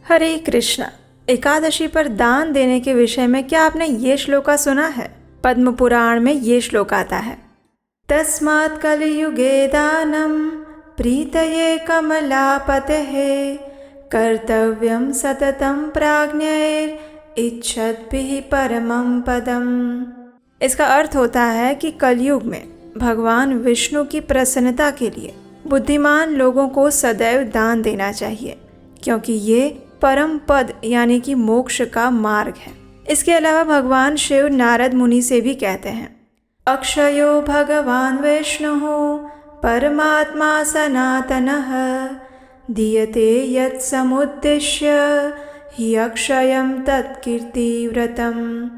हरे कृष्णा। एकादशी पर दान देने के विषय में क्या आपने ये श्लोका सुना है? पद्म पुराण में ये श्लोक आता है, तस्मात् कलियुगे दानं प्रीतये कमलापतेः कर्तव्यं सततं प्राज्ञैर् इच्छद्भिः परमं पदम्। इसका अर्थ होता है कि कलयुग में भगवान विष्णु की प्रसन्नता के लिए बुद्धिमान लोगों को सदैव दान देना चाहिए, क्योंकि ये परम पद यानी कि मोक्ष का मार्ग है। इसके अलावा भगवान शिव नारद मुनि से भी कहते हैं, अक्षयो भगवान विष्णुः परमात्मा सनातनः दीयते यत् समुद्दिश्य हि अक्षयं तत्कीर्तिव्रतम्।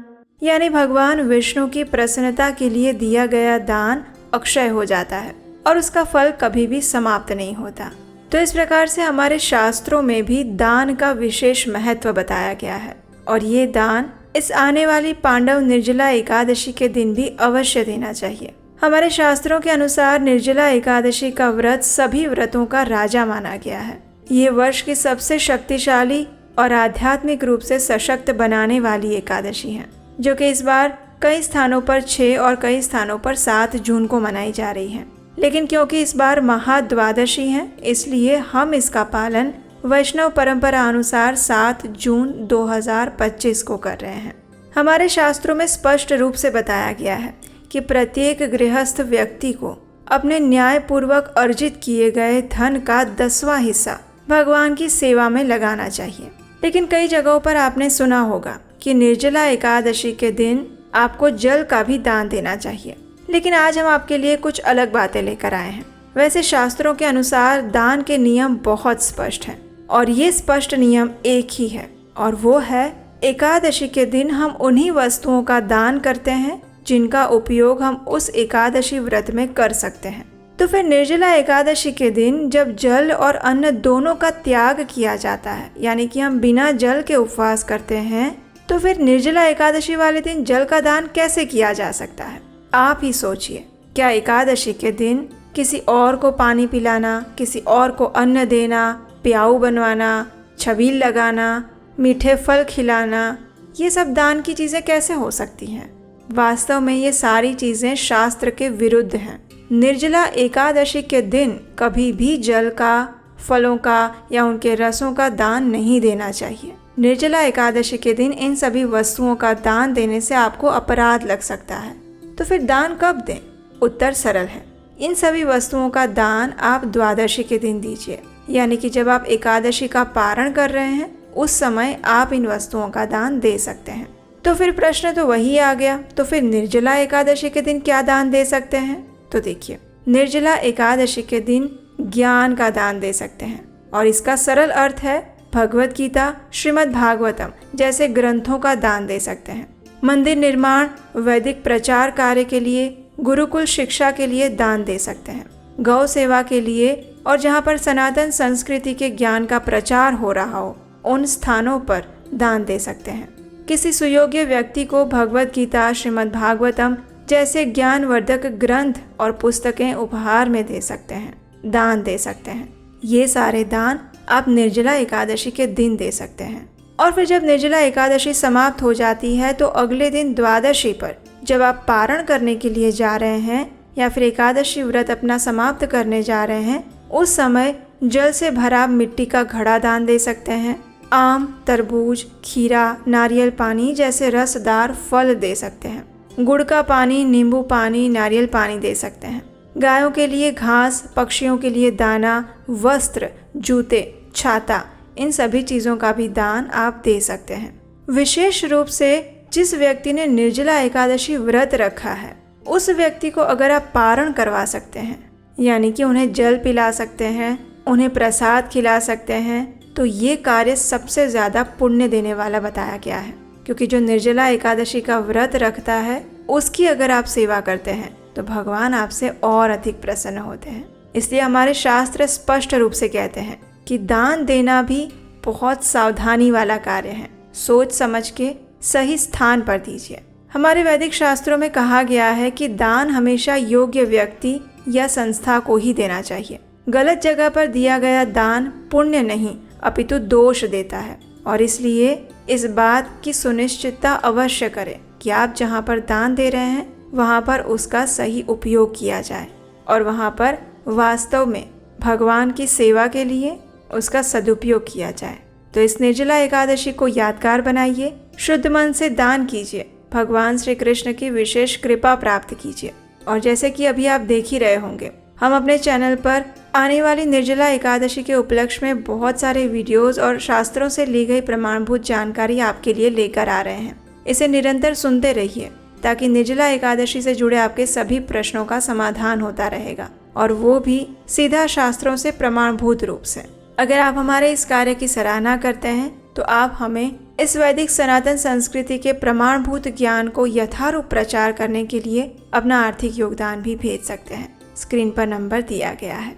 यानी भगवान विष्णु की प्रसन्नता के लिए दिया गया दान अक्षय हो जाता है और उसका फल कभी भी समाप्त नहीं होता। तो इस प्रकार से हमारे शास्त्रों में भी दान का विशेष महत्व बताया गया है और ये दान इस आने वाली पांडव निर्जला एकादशी के दिन भी अवश्य देना चाहिए। हमारे शास्त्रों के अनुसार निर्जला एकादशी का व्रत सभी व्रतों का राजा माना गया है। ये वर्ष की सबसे शक्तिशाली और आध्यात्मिक रूप से सशक्त बनाने वाली एकादशी है, जो कि इस बार कई स्थानों पर 6 और कई स्थानों पर 7 जून को मनाई जा रही है। लेकिन क्योंकि इस बार महाद्वादशी है, इसलिए हम इसका पालन वैष्णव परंपरा अनुसार 7 जून 2025 को कर रहे हैं। हमारे शास्त्रों में स्पष्ट रूप से बताया गया है कि प्रत्येक गृहस्थ व्यक्ति को अपने न्यायपूर्वक अर्जित किए गए धन का 10वां हिस्सा भगवान की सेवा में लगाना चाहिए। लेकिन कई जगहों पर आपने सुना होगा कि निर्जला एकादशी के दिन आपको जल का भी दान देना चाहिए। लेकिन आज हम आपके लिए कुछ अलग बातें लेकर आए हैं। वैसे शास्त्रों के अनुसार दान के नियम बहुत स्पष्ट हैं और ये स्पष्ट नियम एक ही है, और वो है एकादशी के दिन हम उन्हीं वस्तुओं का दान करते हैं जिनका उपयोग हम उस एकादशी व्रत में कर सकते हैं। तो फिर निर्जला एकादशी के दिन जब जल और अन्न दोनों का त्याग किया जाता है, यानी कि हम बिना जल के उपवास करते हैं, तो फिर निर्जला एकादशी वाले दिन जल का दान कैसे किया जा सकता है? आप ही सोचिए, क्या एकादशी के दिन किसी और को पानी पिलाना, किसी और को अन्न देना, प्याऊ बनवाना, छबील लगाना, मीठे फल खिलाना, ये सब दान की चीज़ें कैसे हो सकती हैं? वास्तव में ये सारी चीज़ें शास्त्र के विरुद्ध हैं। निर्जला एकादशी के दिन कभी भी जल का, फलों का या उनके रसों का दान नहीं देना चाहिए। निर्जला एकादशी के दिन इन सभी वस्तुओं का दान देने से आपको अपराध लग सकता है। तो फिर दान कब दें? उत्तर सरल है, इन सभी वस्तुओं का दान आप द्वादशी के दिन दीजिए, यानी कि जब आप एकादशी का पारण कर रहे हैं उस समय आप इन वस्तुओं का दान दे सकते हैं। तो फिर प्रश्न तो वही आ गया, तो फिर निर्जला एकादशी के दिन क्या दान दे सकते हैं? तो देखिए, निर्जला एकादशी के दिन ज्ञान का दान दे सकते हैं और इसका सरल अर्थ है भगवत गीता, श्रीमद् भागवतम जैसे ग्रंथों का दान दे सकते हैं। मंदिर निर्माण, वैदिक प्रचार कार्य के लिए, गुरुकुल शिक्षा के लिए दान दे सकते हैं। गौ सेवा के लिए और जहाँ पर सनातन संस्कृति के ज्ञान का प्रचार हो रहा हो उन स्थानों पर दान दे सकते हैं। किसी सुयोग्य व्यक्ति को भगवत गीता, श्रीमद् भागवतम जैसे ज्ञानवर्धक ग्रंथ और पुस्तकें उपहार में दे सकते हैं, दान दे सकते हैं। ये सारे दान आप निर्जला एकादशी के दिन दे सकते हैं। और फिर जब निर्जला एकादशी समाप्त हो जाती है तो अगले दिन द्वादशी पर जब आप पारण करने के लिए जा रहे हैं या फिर एकादशी व्रत अपना समाप्त करने जा रहे हैं, उस समय जल से भरा मिट्टी का घड़ा दान दे सकते हैं। आम, तरबूज, खीरा, नारियल पानी जैसे रसदार फल दे सकते हैं। गुड़ का पानी, नींबू पानी, नारियल पानी दे सकते हैं। गायों के लिए घास, पक्षियों के लिए दाना, वस्त्र, जूते, छाता, इन सभी चीज़ों का भी दान आप दे सकते हैं। विशेष रूप से जिस व्यक्ति ने निर्जला एकादशी व्रत रखा है उस व्यक्ति को अगर आप पारण करवा सकते हैं, यानी कि उन्हें जल पिला सकते हैं, उन्हें प्रसाद खिला सकते हैं, तो ये कार्य सबसे ज़्यादा पुण्य देने वाला बताया गया है। क्योंकि जो निर्जला एकादशी का व्रत रखता है उसकी अगर आप सेवा करते हैं तो भगवान आपसे और अधिक प्रसन्न होते हैं। इसलिए हमारे शास्त्र स्पष्ट रूप से कहते हैं कि दान देना भी बहुत सावधानी वाला कार्य है। सोच समझ के सही स्थान पर दीजिए। हमारे वैदिक शास्त्रों में कहा गया है कि दान हमेशा योग्य व्यक्ति या संस्था को ही देना चाहिए। गलत जगह पर दिया गया दान पुण्य नहीं अपितु दोष देता है। और इसलिए इस बात की सुनिश्चितता अवश्य करें कि आप जहाँ पर दान दे रहे हैं वहाँ पर उसका सही उपयोग किया जाए और वहाँ पर वास्तव में भगवान की सेवा के लिए उसका सदुपयोग किया जाए। तो इस निर्जला एकादशी को यादगार बनाइए, शुद्ध मन से दान कीजिए, भगवान श्री कृष्ण की विशेष कृपा प्राप्त कीजिए। और जैसे कि अभी आप देख ही रहे होंगे, हम अपने चैनल पर आने वाली निर्जला एकादशी के उपलक्ष्य में बहुत सारे वीडियोस और शास्त्रों से ली गई प्रमाणभूत जानकारी आपके लिए लेकर आ रहे हैं। इसे निरंतर सुनते रहिए ताकि निर्जला एकादशी से जुड़े आपके सभी प्रश्नों का समाधान होता रहेगा, और वो भी सीधा शास्त्रों से प्रमाणभूत रूप से। अगर आप हमारे इस कार्य की सराहना करते हैं तो आप हमें इस वैदिक सनातन संस्कृति के प्रमाणभूत ज्ञान को यथारूप प्रचार करने के लिए अपना आर्थिक योगदान भी भेज सकते हैं। स्क्रीन पर नंबर दिया गया है।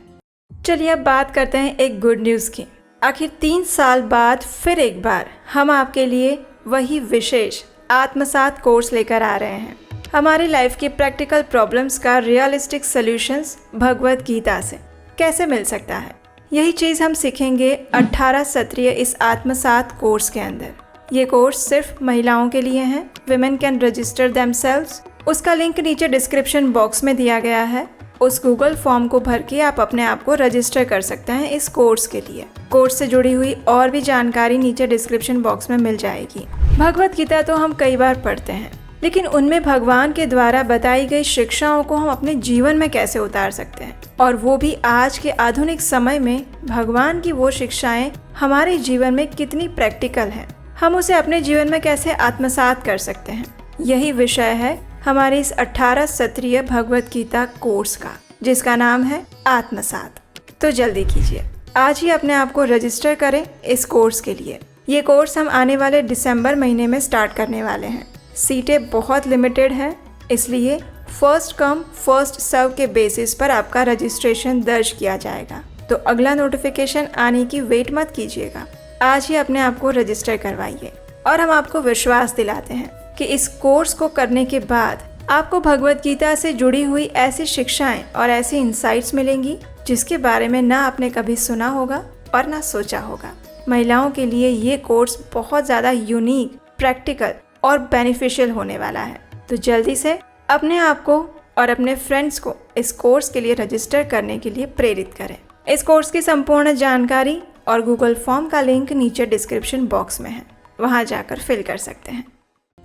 चलिए अब बात करते हैं एक गुड न्यूज़ की। आखिर 3 साल बाद फिर एक बार हम आपके लिए वही विशेष आत्मसात कोर्स लेकर आ रहे हैं। हमारी लाइफ की प्रैक्टिकल प्रॉब्लम्स का रियलिस्टिक सॉल्यूशंस भगवत गीता से कैसे मिल सकता है, यही चीज़ हम सीखेंगे 18 सत्रीय इस आत्मसात कोर्स के अंदर। ये कोर्स सिर्फ महिलाओं के लिए है। Women can register themselves. उसका लिंक नीचे डिस्क्रिप्शन बॉक्स में दिया गया है। उस गूगल फॉर्म को भर के आप अपने आप को रजिस्टर कर सकते हैं इस कोर्स के लिए। कोर्स से जुड़ी हुई और भी जानकारी नीचे डिस्क्रिप्शन बॉक्स में मिल जाएगी। भगवत गीता तो हम कई बार पढ़ते हैं, लेकिन उनमें भगवान के द्वारा बताई गई शिक्षाओं को हम अपने जीवन में कैसे उतार सकते हैं, और वो भी आज के आधुनिक समय में भगवान की वो शिक्षाएं हमारे जीवन में कितनी प्रैक्टिकल हैं, हम उसे अपने जीवन में कैसे आत्मसात कर सकते हैं। यही विषय है हमारे इस 18 सत्रीय भगवत गीता कोर्स का, जिसका नाम है आत्मसात। तो जल्दी कीजिए, आज ही अपने आप को रजिस्टर करें इस कोर्स के लिए। ये कोर्स हम आने वाले दिसंबर महीने में स्टार्ट करने वाले हैं। सीटें बहुत लिमिटेड हैं, इसलिए फर्स्ट कम फर्स्ट सर्व के बेसिस पर आपका रजिस्ट्रेशन दर्ज किया जाएगा। तो अगला नोटिफिकेशन आने की वेट मत कीजिएगा, आज ही अपने आप को रजिस्टर करवाइए। और हम आपको विश्वास दिलाते हैं कि इस कोर्स को करने के बाद आपको भगवत गीता से जुड़ी हुई ऐसी शिक्षाएं और ऐसी इंसाइट्स मिलेंगी जिसके बारे में ना आपने कभी सुना होगा और ना सोचा होगा। महिलाओं के लिए ये कोर्स बहुत ज़्यादा यूनिक, प्रैक्टिकल और बेनिफिशियल होने वाला है। तो जल्दी से अपने आप को और अपने फ्रेंड्स को इस कोर्स के लिए रजिस्टर करने के लिए प्रेरित करें। इस कोर्स की संपूर्ण जानकारी और गूगल फॉर्म का लिंक नीचे डिस्क्रिप्शन बॉक्स में है, वहां जाकर फिल कर सकते हैं।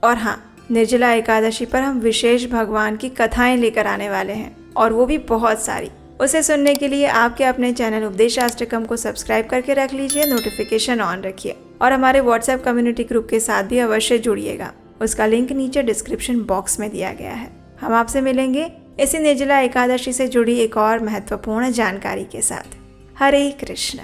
और हाँ, निर्जला एकादशी पर हम विशेष भगवान की कथाएं लेकर आने वाले हैं, और वो भी बहुत सारी। उसे सुनने के लिए आपके अपने चैनल उपदेशाष्टकम को सब्सक्राइब करके रख लीजिए, नोटिफिकेशन ऑन रखिए, और हमारे व्हाट्सएप कम्युनिटी ग्रुप के साथ भी अवश्य जुड़िएगा। उसका लिंक नीचे डिस्क्रिप्शन बॉक्स में दिया गया है। हम आपसे मिलेंगे इसी निर्जला एकादशी से जुड़ी एक और महत्वपूर्ण जानकारी के साथ। हरे कृष्ण।